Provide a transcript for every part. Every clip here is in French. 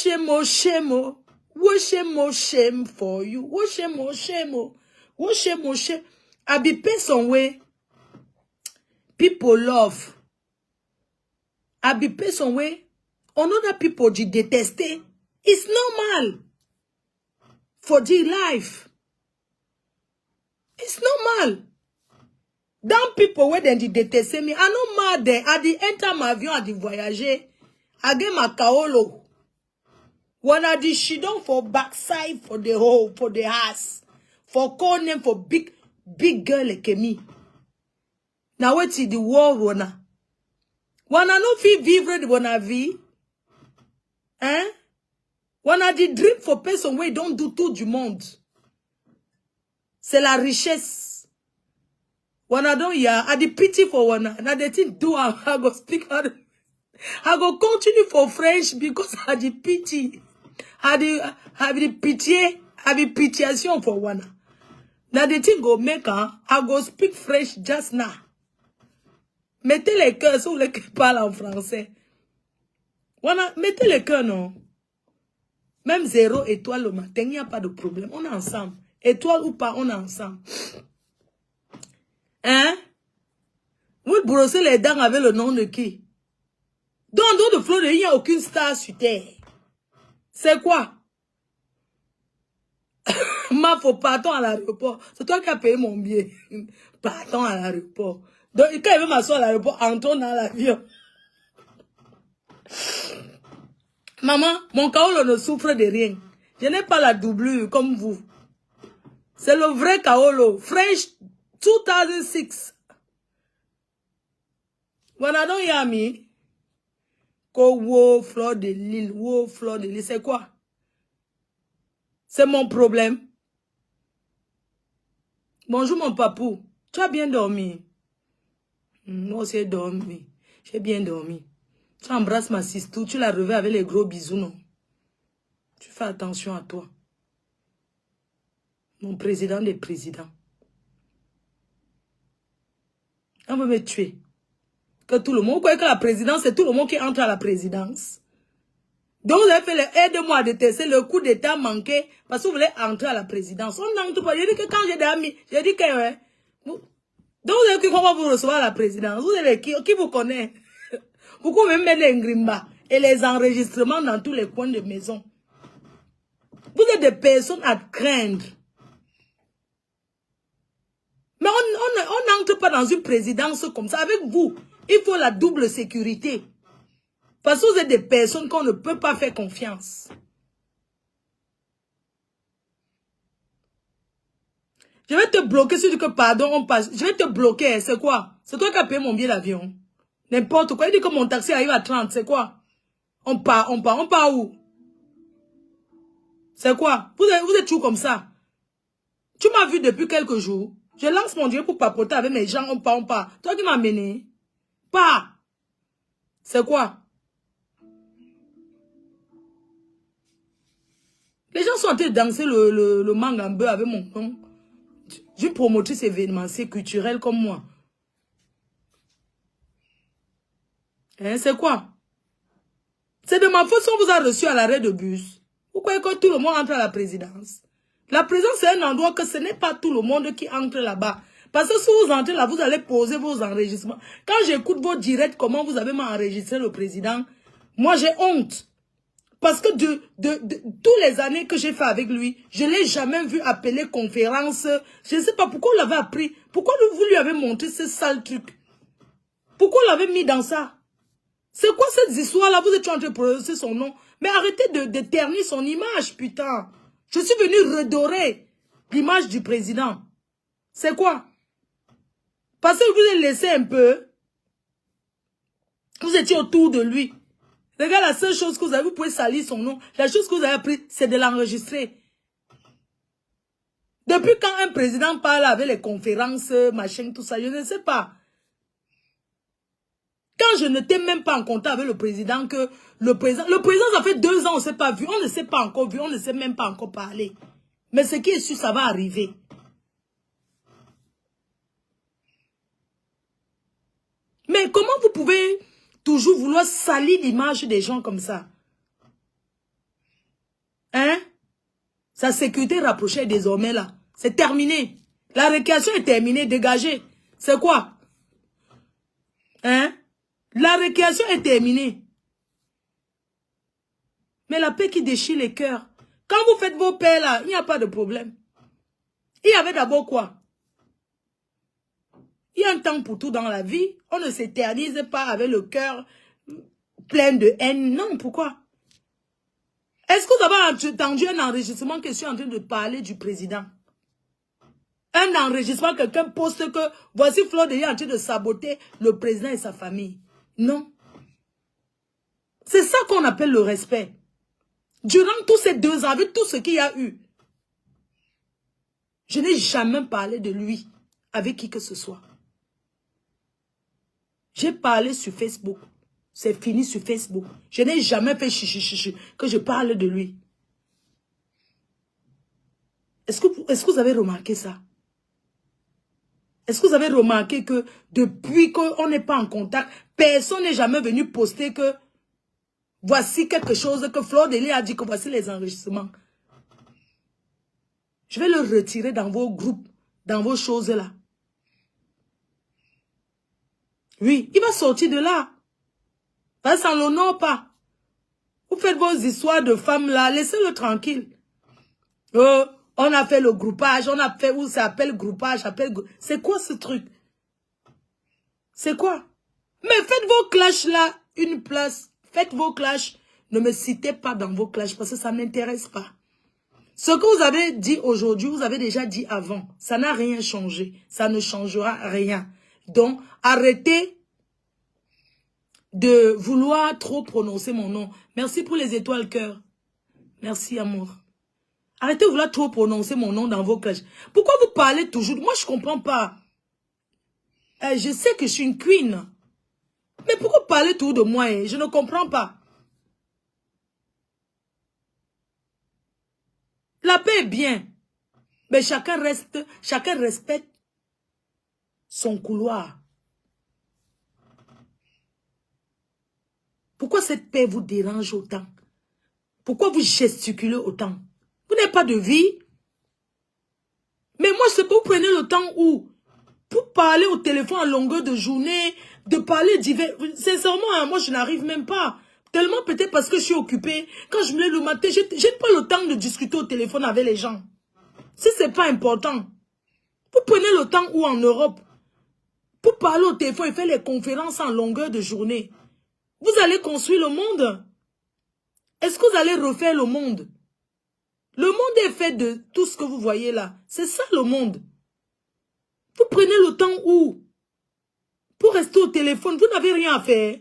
Shemo, shemo. What shame for you? What shame? What shame? I be person way. People love. I be person way. Another people you deteste. It's normal. For the life. It's normal. Down people where then they detest me. I no mad there. I the enter my avion at the voyager. I get my kaolo. When I did she done for backside for the hole, for the ass. For calling for big girl like me. Now wait till the war runner. When I no feel vivre de bonne vie. Hein? When I did dream for person where don't do tout du monde. C'est la richesse. When I don't hear, I did pity for one. Now they think do I go speak out. I go continue for French because I did pity. I did pitié. I did pitiation for one. Now the thing go make I go speak French just now. Mettez les cœurs sur les qui parlent en français. Voilà, mettez les cœurs, non. Même 0 étoile le matin, il n'y a pas de problème. On est ensemble. Étoile ou pas, on est ensemble. Hein? Vous brossez les dents avec le nom de qui? Dans le dos de Floride, il n'y a aucune star sur terre. C'est quoi? Ma faut partons à l'aéroport. C'est toi qui as payé mon billet. Partons à l'aéroport. Donc, quand il veut m'asseoir à l'aéroport, entrons dans l'avion. Maman, mon kaolo ne souffre de rien. Je n'ai pas la doublure comme vous. C'est le vrai kaolo. French 2006. When I don't hear me, go wo fleur de l'île, c'est quoi? C'est mon problème. Bonjour mon papou. Tu as bien dormi? Moi aussi j'ai dormi. J'ai bien dormi. Tu embrasses ma sister, tu la revais avec les gros bisous, non? Tu fais attention à toi. Mon président des présidents. On veut me tuer. Que tout le monde, vous croyez que la présidence, c'est tout le monde qui entre à la présidence. Donc vous avez fait le aide-moi à détester le coup d'état manqué parce que vous voulez entrer à la présidence. On n'entre pas. Je dis que quand j'ai des amis, je dis que ouais. Donc vous avez cru qu'on va vous recevoir à la présidence. Vous avez qui vous connaît? Pourquoi même mettre les ngrimba et les enregistrements dans tous les coins de maison? Vous êtes des personnes à craindre. Mais on n'entre pas dans une présidence comme ça. Avec vous, il faut la double sécurité. Parce que vous êtes des personnes qu'on ne peut pas faire confiance. Je vais te bloquer si tu dis que pardon, on passe. Je vais te bloquer, c'est quoi? C'est toi qui as payé mon billet d'avion. N'importe quoi. Il dit que mon taxi arrive à 30, c'est quoi? On part où? C'est quoi? Vous êtes toujours comme ça. Tu m'as vu depuis quelques jours. Je lance mon Dieu pour papoter avec mes gens, on part. Toi qui m'as mené. Pas. C'est quoi? Les gens sont en train de danser le mangambe avec mon nom. J'ai promotrice événementielle culturelle comme moi. Hein, c'est quoi? C'est de ma faute si on vous a reçu à l'arrêt de bus. Vous croyez que tout le monde entre à la présidence? La présidence, c'est un endroit que ce n'est pas tout le monde qui entre là-bas. Parce que si vous entrez là, vous allez poser vos enregistrements. Quand j'écoute vos directs, comment vous avez enregistré le président, moi j'ai honte. Parce que tous les années que j'ai fait avec lui, je ne l'ai jamais vu appeler conférence. Je ne sais pas pourquoi vous l'avez appris. Pourquoi vous lui avez montré ce sale truc? Pourquoi vous l'avez mis dans ça? C'est quoi cette histoire-là? Vous êtes en train de prononcer son nom. Mais arrêtez de ternir son image, putain. Je suis venu redorer l'image du président. C'est quoi? Parce que vous avez laissé un peu. Vous étiez autour de lui. Regarde, la seule chose que vous pouvez salir son nom. La chose que vous avez appris, c'est de l'enregistrer. Depuis quand un président parle avec les conférences, machin, tout ça, je ne sais pas. Quand je n'étais même pas en contact avec le président, le président, ça fait 2 ans, on ne s'est pas vu, on ne s'est pas encore vu, on ne s'est même pas encore parlé. Mais ce qui est sûr, ça va arriver. Mais comment vous pouvez toujours vouloir salir l'image des gens comme ça? Sa sécurité rapprochée est désormais là. C'est terminé. La récréation est terminée, dégagée. C'est quoi? Hein? La récréation est terminée. Mais la paix qui déchire les cœurs. Quand vous faites vos paix là, il n'y a pas de problème. Il y avait d'abord quoi? Il y a un temps pour tout dans la vie. On ne s'éternise pas avec le cœur plein de haine. Non, pourquoi? Est-ce que vous avez entendu un enregistrement que je suis en train de parler du président? Un enregistrement, quelqu'un poste que voici Fleur de Lys en train de saboter le président et sa famille. Non. C'est ça qu'on appelle le respect. Durant tous ces 2 ans, avec tout ce qu'il y a eu, je n'ai jamais parlé de lui avec qui que ce soit. J'ai parlé sur Facebook. C'est fini sur Facebook. Je n'ai jamais fait chichi que je parle de lui. Est-ce que vous avez remarqué ça? Est-ce que vous avez remarqué que depuis qu'on n'est pas en contact, personne n'est jamais venu poster que voici quelque chose que Fleur de Lys a dit que voici les enregistrements. Je vais le retirer dans vos groupes, dans vos choses là. Oui, il va sortir de là. Ça ne l'honore pas. Vous faites vos histoires de femmes là, laissez-le tranquille. Oh, on a fait le groupage, on a fait où ça appelle groupage, c'est quoi ce truc? C'est quoi? Mais faites vos clashs là, une place. Faites vos clashs. Ne me citez pas dans vos clashs parce que ça ne m'intéresse pas. Ce que vous avez dit aujourd'hui, vous avez déjà dit avant. Ça n'a rien changé. Ça ne changera rien. Donc, arrêtez de vouloir trop prononcer mon nom. Merci pour les étoiles cœur. Merci, amour. Arrêtez de vouloir trop prononcer mon nom dans vos clashs. Pourquoi vous parlez toujours? Moi, je ne comprends pas. Je sais que je suis une queen. Mais pourquoi parler tout de moi? Je ne comprends pas. La paix est bien. Mais chacun respecte son couloir. Pourquoi cette paix vous dérange autant? Pourquoi vous gesticulez autant? Vous n'avez pas de vie? Mais moi, je sais pas, vous prenez le temps où? Pour parler au téléphone à longueur de journée, de parler divers. Sincèrement, hein, moi, je n'arrive même pas. Tellement peut-être parce que je suis occupée. Quand je me lève le matin, je n'ai pas le temps de discuter au téléphone avec les gens. Si ce n'est pas important. Vous prenez le temps où en Europe, pour parler au téléphone et faire les conférences en longueur de journée. Vous allez construire le monde. Est-ce que vous allez refaire le monde? Le monde est fait de tout ce que vous voyez là. C'est ça le monde. Vous prenez le temps où? Pour rester au téléphone, vous n'avez rien à faire.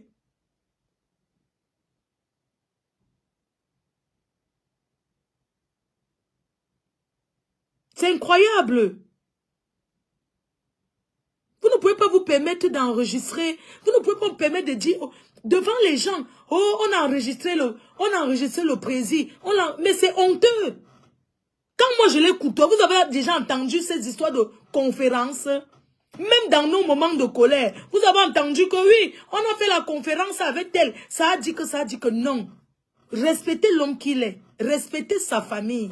C'est incroyable. Vous ne pouvez pas vous permettre d'enregistrer. Vous ne pouvez pas vous permettre de dire devant les gens, oh, on a enregistré le président. Mais c'est honteux. Quand moi je l'écoute, vous avez déjà entendu ces histoires de conférences, même dans nos moments de colère, vous avez entendu que oui, on a fait la conférence avec tel, ça a dit que non. Respectez l'homme qu'il est, respectez sa famille.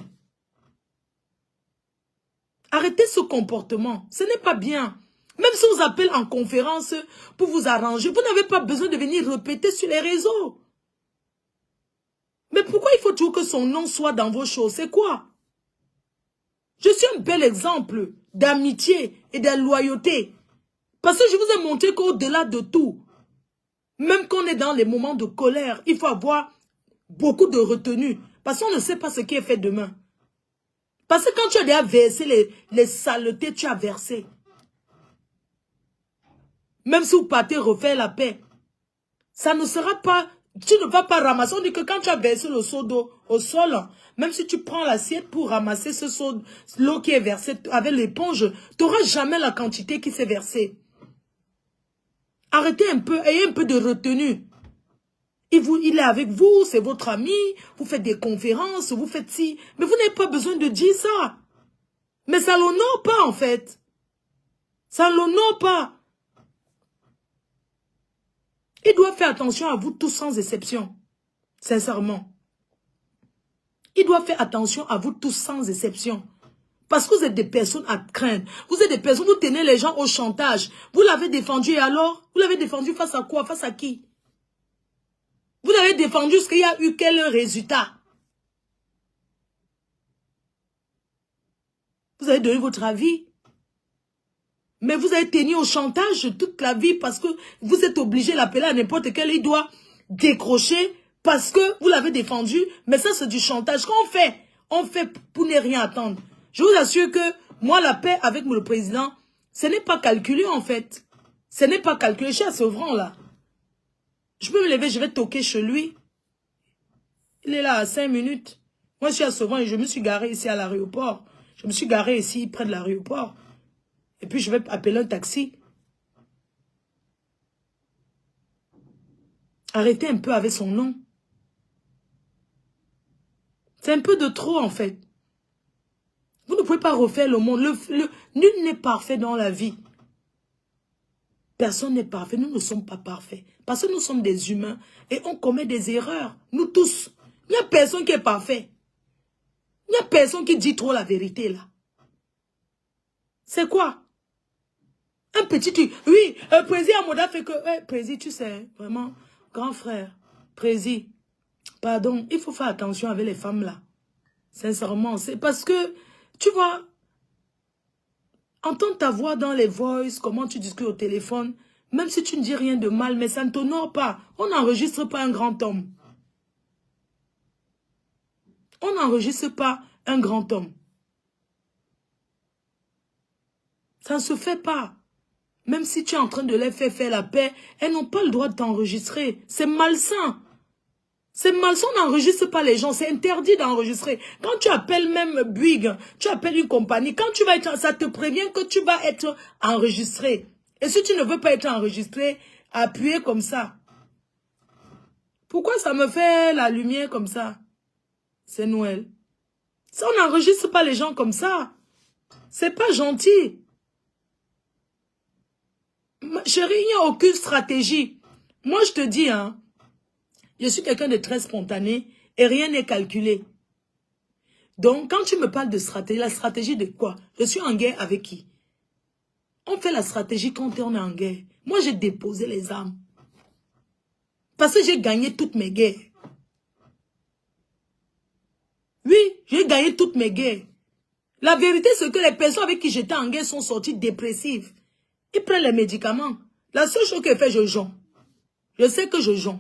Arrêtez ce comportement, ce n'est pas bien. Même si on vous appelle en conférence pour vous arranger, vous n'avez pas besoin de venir répéter sur les réseaux. Mais pourquoi il faut toujours que son nom soit dans vos choses? C'est quoi? Je suis un bel exemple d'amitié et de loyauté. Parce que je vous ai montré qu'au-delà de tout, même quand on est dans les moments de colère, il faut avoir beaucoup de retenue. Parce qu'on ne sait pas ce qui est fait demain. Parce que quand tu as déjà versé les saletés, tu as versé. Même si vous partez refaire la paix, ça ne sera pas... Tu ne vas pas ramasser. On dit que quand tu as versé le seau d'eau au sol, même si tu prends l'assiette pour ramasser ce seau, l'eau qui est versée avec l'éponge, tu n'auras jamais la quantité qui s'est versée. Arrêtez un peu, ayez un peu de retenue. Il est avec vous, c'est votre ami, vous faites des conférences, vous faites ci. Mais vous n'avez pas besoin de dire ça. Mais ça ne l'honore pas en fait. Ça ne l'honore pas. Il doit faire attention à vous tous sans exception. Sincèrement. Il doit faire attention à vous tous sans exception. Parce que vous êtes des personnes à craindre. Vous êtes des personnes, vous tenez les gens au chantage. Vous l'avez défendu et alors? Vous l'avez défendu face à quoi? Face à qui? Vous l'avez défendu parce qu'il y a eu quel résultat? Vous avez donné votre avis. Mais vous avez tenu au chantage toute la vie parce que vous êtes obligé de l'appeler à n'importe quel. Il doit décrocher parce que vous l'avez défendu. Mais ça, c'est du chantage. Quand on fait pour ne rien attendre. Je vous assure que moi, la paix avec le président, ce n'est pas calculé en fait. Ce n'est pas calculé. Je suis à Sevran là. Je peux me lever, je vais toquer chez lui. Il est là à 5 minutes. Moi, je suis à Sevran et je me suis garé ici à l'aéroport. Je me suis garé ici près de l'aéroport. Et puis, je vais appeler un taxi. Arrêtez un peu avec son nom. C'est un peu de trop, en fait. Vous ne pouvez pas refaire le monde. Nul n'est parfait dans la vie. Personne n'est parfait. Nous ne sommes pas parfaits. Parce que nous sommes des humains et on commet des erreurs. Nous tous. Il n'y a personne qui est parfait. Il n'y a personne qui dit trop la vérité, là. C'est quoi? Un petit truc. Oui, Président Amoda fait que... Président, tu sais, vraiment, grand frère. Président, pardon, il faut faire attention avec les femmes, là. Sincèrement, c'est parce que, tu vois, entendre ta voix dans les voices, comment tu discutes au téléphone, même si tu ne dis rien de mal, mais ça ne t'honore pas. On n'enregistre pas un grand homme. On n'enregistre pas un grand homme. Ça ne se fait pas. Même si tu es en train de les faire la paix, elles n'ont pas le droit de t'enregistrer. C'est malsain. C'est malsain, on n'enregistre pas les gens. C'est interdit d'enregistrer. Quand tu appelles même Bouygues, tu appelles une compagnie, quand tu vas être, ça te prévient que tu vas être enregistré. Et si tu ne veux pas être enregistré, appuyer comme ça. Pourquoi ça me fait la lumière comme ça? C'est Noël. Ça, on n'enregistre pas les gens comme ça. C'est pas gentil. Chérie, il n'y a aucune stratégie. Moi, je te dis, hein, je suis quelqu'un de très spontané et rien n'est calculé. Donc, quand tu me parles de stratégie, la stratégie de quoi? Je suis en guerre avec qui? On fait la stratégie quand on est en guerre. Moi, j'ai déposé les armes. Parce que j'ai gagné toutes mes guerres. Oui, j'ai gagné toutes mes guerres. La vérité, c'est que les personnes avec qui j'étais en guerre sont sorties dépressives. Ils prennent les médicaments. La seule chose que fait, je jonge. Je sais que je jonge.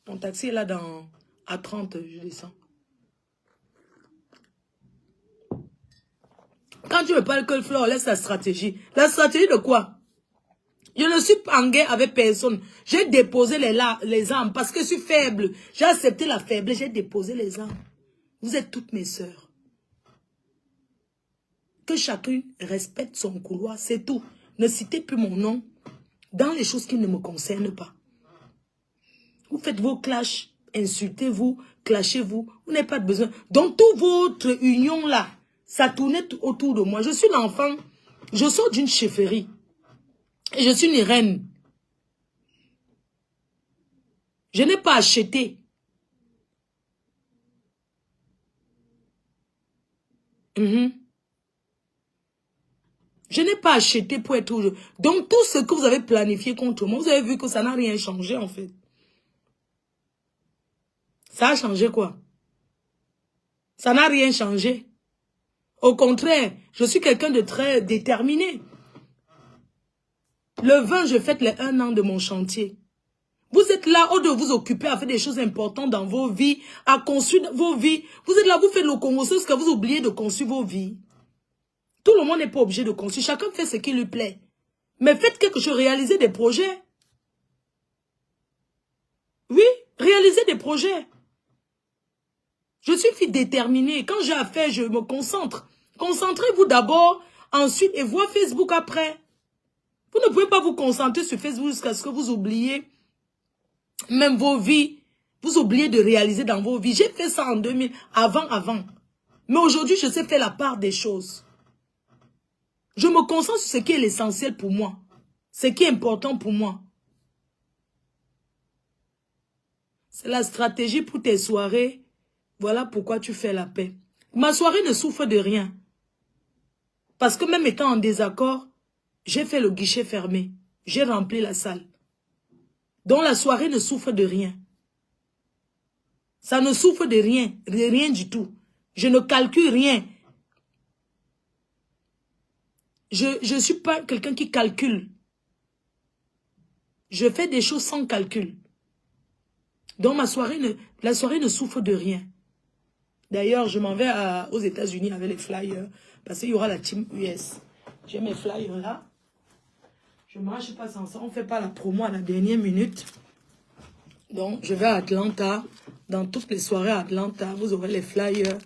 Mon taxi est là à 30, je descends. Quand tu me parles que le Fleur laisse la stratégie de quoi? Je ne suis pas en guerre avec personne. J'ai déposé les armes parce que je suis faible. J'ai accepté la faiblesse, j'ai déposé les armes. Vous êtes toutes mes sœurs. Que chacun respecte son couloir, c'est tout. Ne citez plus mon nom dans les choses qui ne me concernent pas. Vous faites vos clashs, insultez-vous, clashez-vous, vous n'avez pas de besoin. Donc, toute votre union là, ça tournait autour de moi. Je suis l'enfant, je sors d'une chefferie et je suis une reine. Je n'ai pas acheté. Je n'ai pas acheté pour être... Donc, tout ce que vous avez planifié contre moi, vous avez vu que ça n'a rien changé, en fait. Ça a changé quoi? Ça n'a rien changé. Au contraire, je suis quelqu'un de très déterminé. Le 20, je fête les 1 an de mon chantier. Vous êtes là, au lieu de vous occuper à faire des choses importantes dans vos vies, à construire vos vies. Vous êtes là, vous faites le Congo, parce que vous oubliez de construire vos vies. Tout le monde n'est pas obligé de construire. Chacun fait ce qui lui plaît. Mais faites quelque chose, réalisez des projets. Oui, réalisez des projets. Je suis fille déterminée. Quand j'ai affaire, je me concentre. Concentrez-vous d'abord, ensuite, et voir Facebook après. Vous ne pouvez pas vous concentrer sur Facebook jusqu'à ce que vous oubliez même vos vies. Vous oubliez de réaliser dans vos vies. J'ai fait ça en 2000, avant. Mais aujourd'hui, je sais faire la part des choses. Je me concentre sur ce qui est l'essentiel pour moi. Ce qui est important pour moi. C'est la stratégie pour tes soirées. Voilà pourquoi tu fais la paix. Ma soirée ne souffre de rien. Parce que même étant en désaccord, j'ai fait le guichet fermé. J'ai rempli la salle. Donc la soirée ne souffre de rien. Ça ne souffre de rien du tout. Je ne calcule rien. Je ne suis pas quelqu'un qui calcule. Je fais des choses sans calcul. Donc la soirée ne souffre de rien. D'ailleurs, je m'en vais aux États-Unis avec les flyers. Parce qu'il y aura la team US. J'ai mes flyers là. Je ne marche pas sans ça. On ne fait pas la promo à la dernière minute. Donc, je vais à Atlanta. Dans toutes les soirées à Atlanta, vous aurez les flyers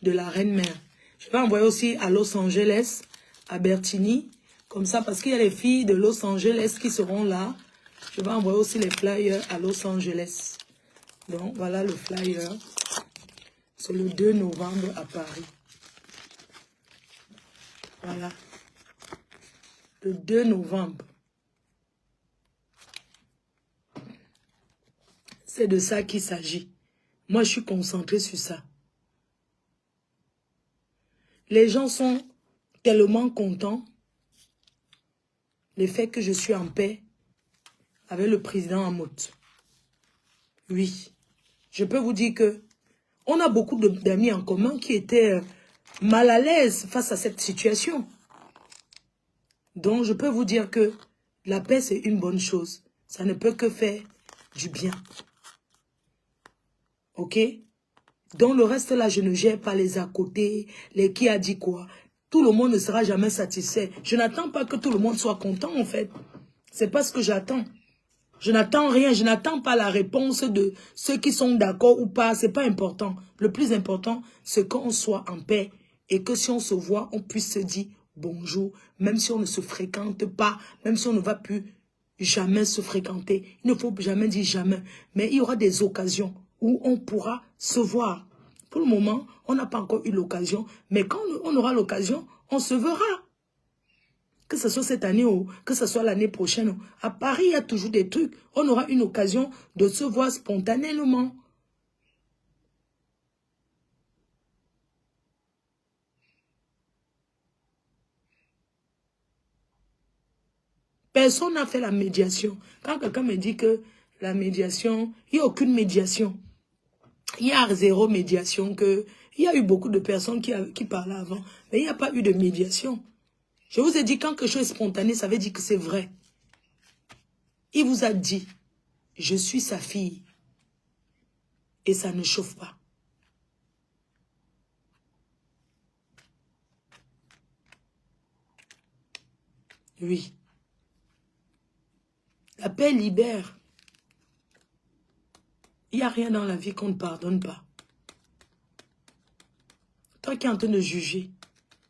de la Reine-Mère. Je vais envoyer aussi à Los Angeles, à Bertini. Comme ça, parce qu'il y a les filles de Los Angeles qui seront là. Je vais envoyer aussi les flyers à Los Angeles. Donc, voilà le flyer. C'est le 2 novembre à Paris. Voilà. Le 2 novembre. C'est de ça qu'il s'agit. Moi, je suis concentrée sur ça. Les gens sont tellement contents. Le fait que je suis en paix avec le président Hamout. Oui. Je peux vous dire que on a beaucoup d'amis en commun qui étaient mal à l'aise face à cette situation. Donc, je peux vous dire que la paix, c'est une bonne chose. Ça ne peut que faire du bien. Ok? Donc, le reste là, je ne gère pas les à côté, les qui a dit quoi. Tout le monde ne sera jamais satisfait. Je n'attends pas que tout le monde soit content, en fait. C'est pas ce que j'attends. Je n'attends rien, je n'attends pas la réponse de ceux qui sont d'accord ou pas, c'est pas important. Le plus important, c'est qu'on soit en paix et que si on se voit, on puisse se dire bonjour, même si on ne se fréquente pas, même si on ne va plus jamais se fréquenter. Il ne faut jamais dire jamais, mais il y aura des occasions où on pourra se voir. Pour le moment, on n'a pas encore eu l'occasion, mais quand on aura l'occasion, on se verra. Que ce soit cette année ou que ce soit l'année prochaine. À Paris, il y a toujours des trucs. On aura une occasion de se voir spontanément. Personne n'a fait la médiation. Quand quelqu'un me dit que la médiation, il n'y a aucune médiation. Il y a zéro médiation. Il y a eu beaucoup de personnes qui parlaient avant. Mais il n'y a pas eu de médiation. Je vous ai dit, quand quelque chose est spontané, ça veut dire que c'est vrai. Il vous a dit, je suis sa fille. Et ça ne chauffe pas. Oui. La paix libère. Il n'y a rien dans la vie qu'on ne pardonne pas. Toi qui es en train de juger,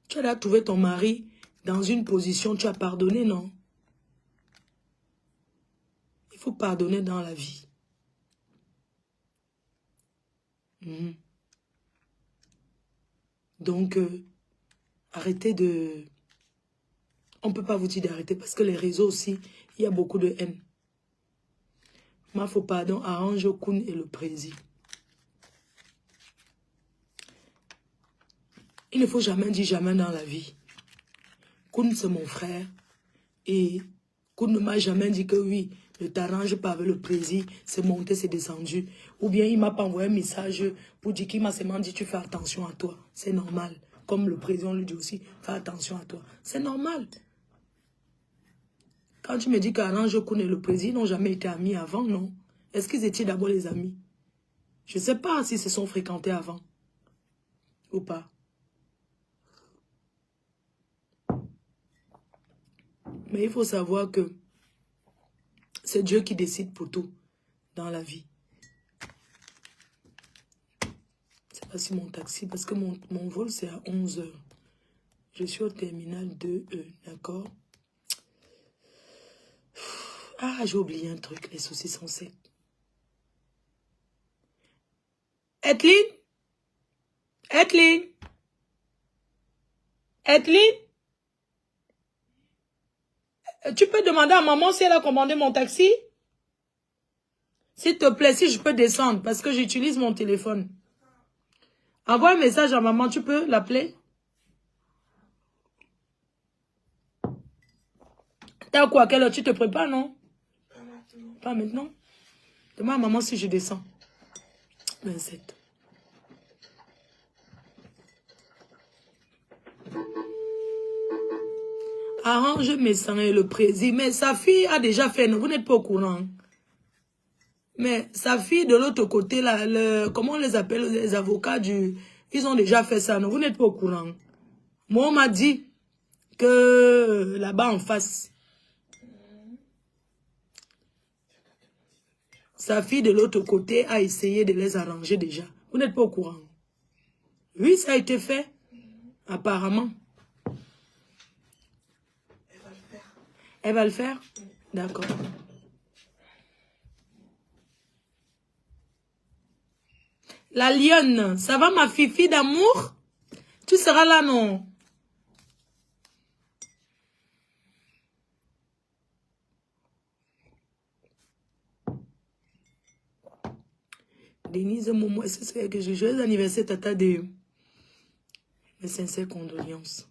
tu as trouvé ton mari dans une position, tu as pardonné, non? Il faut pardonner dans la vie. Donc, arrêtez de... On ne peut pas vous dire d'arrêter parce que les réseaux aussi, il y a beaucoup de haine. Ma faut pardon, arrange Koun et le président. Il ne faut jamais dire jamais dans la vie. Koun, c'est mon frère. Et Koun ne m'a jamais dit que oui, ne t'arrange pas avec le président, c'est monté, c'est descendu. Ou bien il m'a pas envoyé un message pour dire qu'il m'a seulement dit tu fais attention à toi. C'est normal. Comme le président lui dit aussi, fais attention à toi. C'est normal. Quand tu me dis qu'Arrange Koun et le président n'ont jamais été amis avant, non? Est-ce qu'ils étaient d'abord les amis? Je ne sais pas s'ils se sont fréquentés avant. Ou pas. Mais il faut savoir que c'est Dieu qui décide pour tout dans la vie. C'est pas si mon taxi, parce que mon vol c'est à 11 h. Je suis au terminal 2E, d'accord? Ah, j'ai oublié un truc, les saucissons secs. Etheline? Etheline? Etheline? Tu peux demander à maman si elle a commandé mon taxi? S'il te plaît, si je peux descendre, parce que j'utilise mon téléphone. Envoie un message à maman, tu peux l'appeler? T'as quoi, à quelle heure tu te prépares, non? Pas maintenant. Demande à maman si je descends. 27. Arrange mes sangs et le président. Mais sa fille a déjà fait, vous n'êtes pas au courant. Mais sa fille de l'autre côté, là, comment on les appelle, les avocats ils ont déjà fait ça, non? Vous n'êtes pas au courant. Moi, on m'a dit que là-bas en face, sa fille de l'autre côté a essayé de les arranger déjà. Vous n'êtes pas au courant. Oui, ça a été fait. Apparemment. Elle va le faire? D'accord. La lionne, ça va ma fifi d'amour? Tu seras là, non? Denise Momo, est-ce que c'est que je joyeux anniversaire, tata de mes sincères condoléances.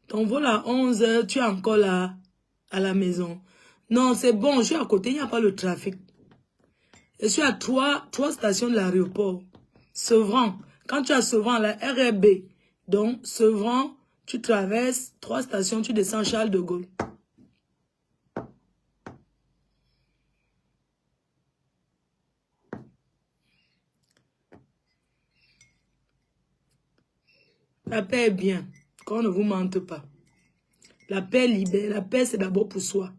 Ton vol à 11h, tu es encore là, à la maison. Non, c'est bon, je suis à côté, il n'y a pas le trafic. Je suis à trois stations de l'aéroport. Sevran. Quand tu es à Sevran, la RRB. Donc, Sevran, tu traverses 3 stations, tu descends Charles de Gaulle. La paix est bien, qu'on ne vous mente pas. La paix libère, la paix c'est d'abord pour soi.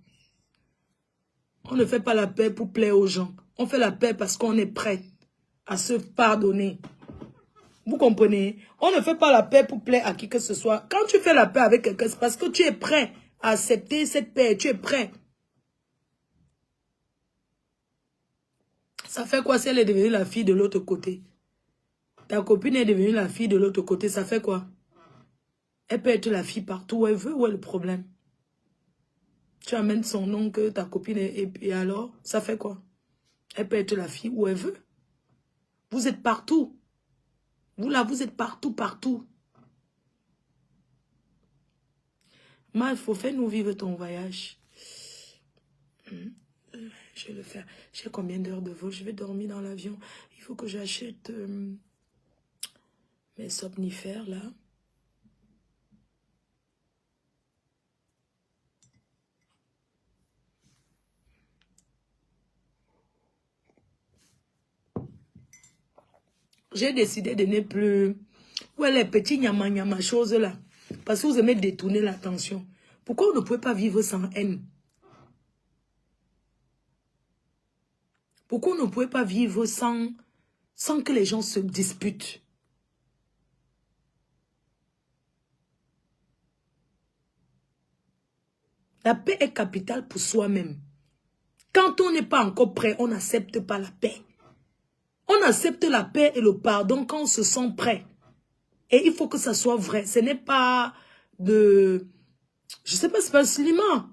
On ne fait pas la paix pour plaire aux gens. On fait la paix parce qu'on est prêt à se pardonner. Vous comprenez? On ne fait pas la paix pour plaire à qui que ce soit. Quand tu fais la paix avec quelqu'un, c'est parce que tu es prêt à accepter cette paix. Tu es prêt. Ça fait quoi si elle est devenue la fille de l'autre côté? Ta copine est devenue la fille de l'autre côté. Ça fait quoi? Elle peut être la fille partout où elle veut. Où est le problème? Tu amènes son nom que ta copine et alors, ça fait quoi? Elle peut être la fille où elle veut. Vous êtes partout. Vous là, vous êtes partout, partout. Mal, il faut faire nous vivre ton voyage. Je vais le faire. J'ai combien d'heures de vol? Je vais dormir dans l'avion. Il faut que j'achète mes somnifères là. J'ai décidé de ne plus... Ouais, les petits nyama choses là. Parce que vous aimez détourner l'attention. Pourquoi on ne pouvait pas vivre sans haine? Pourquoi on ne pouvait pas vivre sans que les gens se disputent? La paix est capitale pour soi-même. Quand on n'est pas encore prêt, on n'accepte pas la paix. On accepte la paix et le pardon quand on se sent prêt. Et il faut que ça soit vrai. Ce n'est pas de... Je sais pas, c'est pas un cinéma.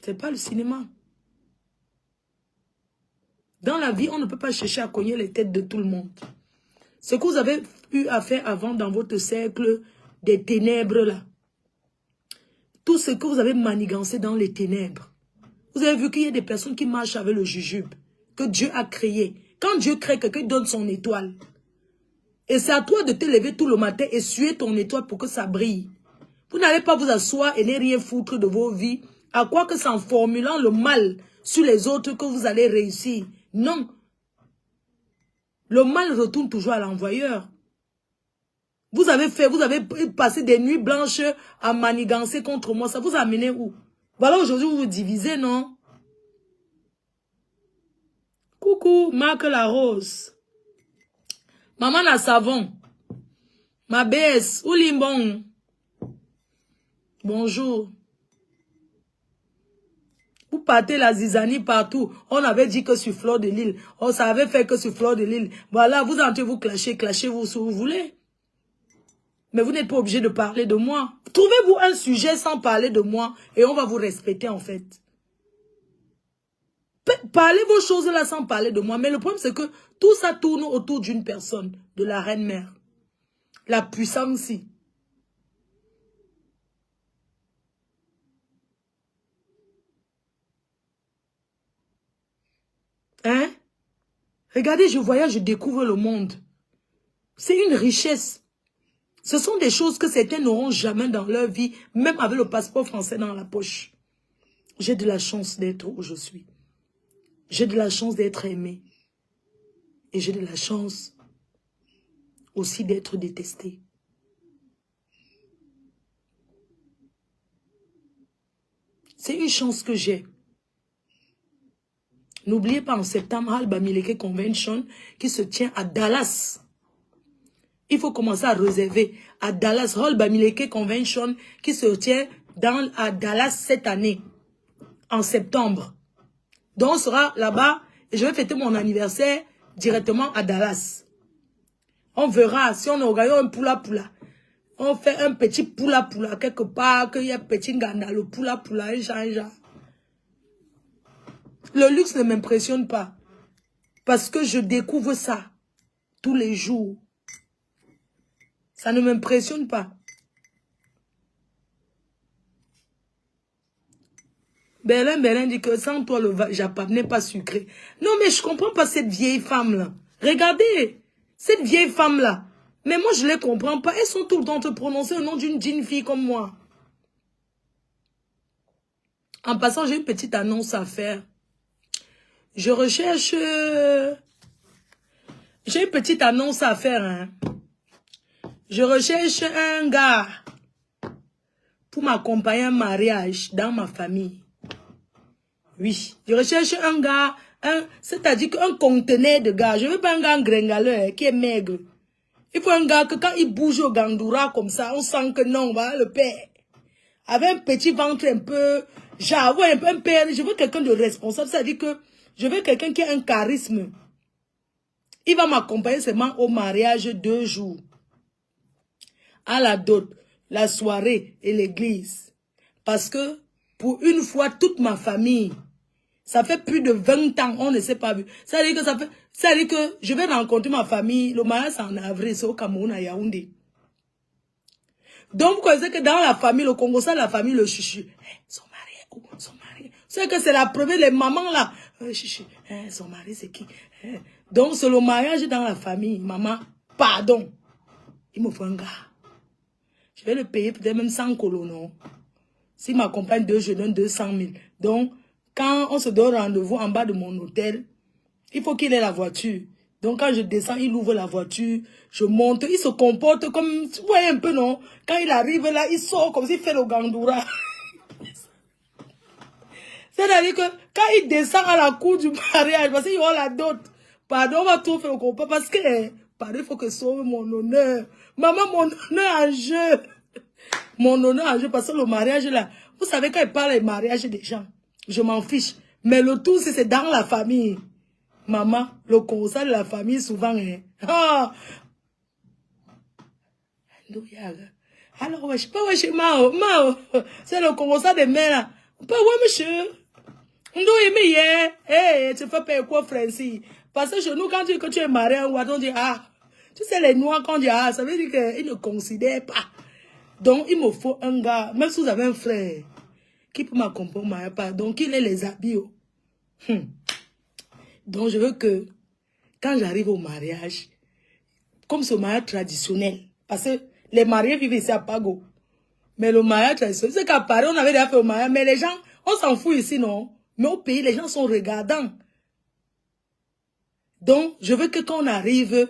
C'est pas le cinéma. Dans la vie, on ne peut pas chercher à cogner les têtes de tout le monde. Ce que vous avez eu à faire avant dans votre cercle des ténèbres là. Tout ce que vous avez manigancé dans les ténèbres. Vous avez vu qu'il y a des personnes qui marchent avec le jujube que Dieu a créé. Quand Dieu crée, quelqu'un donne son étoile. Et c'est à toi de te lever tout le matin et suer ton étoile pour que ça brille. Vous n'allez pas vous asseoir et ne rien foutre de vos vies. À quoi que c'est en formulant le mal sur les autres que vous allez réussir. Non. Le mal retourne toujours à l'envoyeur. Vous avez passé des nuits blanches à manigancer contre moi. Ça vous a amené où? Voilà, aujourd'hui, vous vous divisez, non? Coucou, Marc la Rose. Maman la savon. Ma BS, ou limbon. Bonjour. Vous partez la zizanie partout. On avait dit que sur Fleur de Lille. On savait faire que sur Fleur de Lille. Voilà, vous entrez vous clashez, clashez-vous si vous voulez. Mais vous n'êtes pas obligé de parler de moi. Trouvez-vous un sujet sans parler de moi et on va vous respecter en fait. Parlez vos choses là sans parler de moi. Mais le problème c'est que tout ça tourne autour d'une personne, de la reine mère. La puissance. Hein? Regardez, je voyage, je découvre le monde. C'est une richesse. Ce sont des choses que certains n'auront jamais dans leur vie, même avec le passeport français dans la poche. J'ai de la chance d'être où je suis. J'ai de la chance d'être aimé. Et j'ai de la chance aussi d'être détesté. C'est une chance que j'ai. N'oubliez pas en septembre, Al Bamileke Convention qui se tient à Dallas. Il faut commencer à réserver à Dallas, Al Bamileke Convention qui se tient à Dallas cette année, en septembre. Donc on sera là-bas et je vais fêter mon anniversaire directement à Dallas. On verra si on organise un poula-poula. On fait un petit poula-poula quelque part, qu'il y a un petit ganda, le poula-poula, un genre. Le luxe ne m'impressionne pas. Parce que je découvre ça tous les jours. Ça ne m'impressionne pas. Berlin dit que sans toi, le Japon n'est pas sucré. Non, mais je comprends pas cette vieille femme-là. Regardez, cette vieille femme-là. Mais moi, je ne les comprends pas. Elles sont tout le temps te prononcer le nom d'une jeune fille comme moi. En passant, j'ai une petite annonce à faire. Je recherche... J'ai une petite annonce à faire. Hein. Je recherche un gars pour m'accompagner à un mariage dans ma famille. Oui, je recherche un gars, c'est-à-dire qu'un conteneur de gars. Je ne veux pas un gars gringaleur qui est maigre. Il faut un gars que quand il bouge au gandoura comme ça, on sent que non, voilà le père. Avec un petit ventre un peu, genre, ouais, un père. Je veux quelqu'un de responsable, c'est-à-dire que je veux quelqu'un qui a un charisme. Il va m'accompagner seulement au mariage 2 jours. À la dot, la soirée et l'église. Parce que, pour une fois, toute ma famille, ça fait plus de 20 ans, on ne s'est pas vu. Ça veut dire que je vais rencontrer ma famille, le mariage c'est en avril, c'est au Cameroun, à Yaoundé. Donc, vous connaissez que dans la famille, le Congo, ça, la famille, le chuchu. Son mari, son mari. C'est que c'est la première, les mamans là. Chuchu, son mari, c'est qui? Donc, c'est le mariage dans la famille. Maman, pardon. Il me faut un gars. Je vais le payer peut-être même 100 colos, non? S'il m'accompagne 2, je donne 200 000. Donc, quand on se donne rendez-vous en bas de mon hôtel, il faut qu'il ait la voiture. Donc, quand je descends, il ouvre la voiture, je monte, il se comporte comme, vous voyez un peu, non? Quand il arrive là, il sort comme s'il fait le gandoura. C'est-à-dire que quand il descend à la cour du mariage, parce qu'il y aura la dot, pardon, on va tout faire au compas, parce que, pardon, il faut que sauve mon honneur. Maman, mon honneur en jeu. Mon honneur en jeu, parce que le mariage là, vous savez quand il parle des mariages des gens, je m'en fiche. Mais le tout, c'est dans la famille. Maman, le conseil de la famille, souvent, hein. Ah! Alors, ouais, je sais pas, ouais, chez Mao, c'est le conseil de mère là. Pas, ouais, monsieur. On doit aimer, hein. Tu fais pas quoi, Francis? Parce que chez nous, quand tu es marié, on dit, ah, tu sais, les noirs, quand on dit, ah, ça veut dire qu'ils ne considèrent pas. Donc, il me faut un gars, même si vous avez un frère, qui peut m'accompagner, donc il est les habits. Donc, je veux que, quand j'arrive au mariage, comme ce mariage traditionnel, parce que les mariés vivent ici à Pago, mais le mariage traditionnel, c'est qu'à Paris, on avait déjà fait le mariage, mais les gens, on s'en fout ici, non? Mais au pays, les gens sont regardants. Donc, je veux que quand on arrive,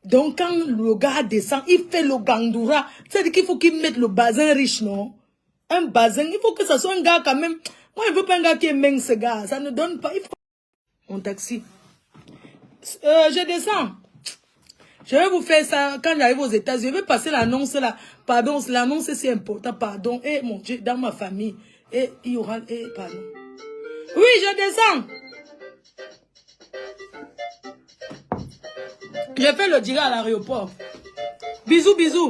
donc quand le gars descend, il fait le gandoura. C'est-à-dire qu'il faut qu'il mette le bazin riche, non? Un bazin, il faut que ça soit un gars quand même. Moi, je veux pas un gars qui est mince, ce gars. Ça ne donne pas. Il faut... Mon taxi. Je descends. Je vais vous faire ça quand j'arrive aux États-Unis. Je vais passer l'annonce là. Pardon, l'annonce c'est important. Pardon. Et mon Dieu, dans ma famille. Et il y aura... pardon. Oui, je descends. Je fais le direct à l'aéroport. Bisous, bisous.